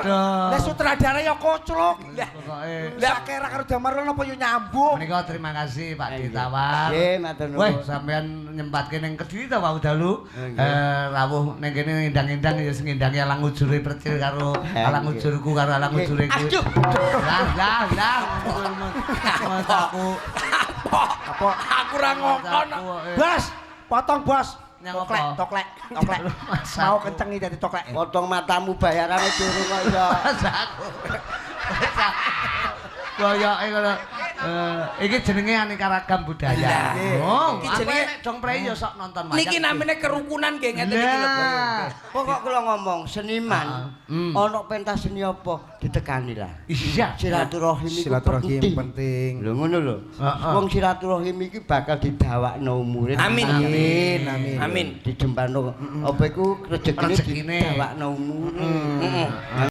Lah sutradara ya koclok. Lah kira karo Damar napa yo nyambung. Menika terima kasih Pak Ditawar. Nggih, matur nuwun. Weh, sampean nyempatke ning Kediri ta wau dalu. Rawuh ning kene ngindang-indang ya sing ngindangi alang ujure percil karo alang ujurku karo alang ujure kuwi. Lah. Mas aku. Apa? Aku ora ngokon. Bos, potong bos. Toklek. Mau kencengi dadi toklek. Potong matamu bayarane durung kok iso. Koyoke ngono. Iki jenenge aneka ragam budaya. Oh, iki jenenge nek dong prei ya sok nonton wayang. Niki namine kerukunan nggih ngeten iki lho. Pokok kula ngomong seniman ana pentas seni apa ditekani lah. Iya, silaturahim penting. Lho ngono lho. Wong silaturahim iki bakal didawakno umure. Amin. Dijembano apa iku rezekine didawakno umure.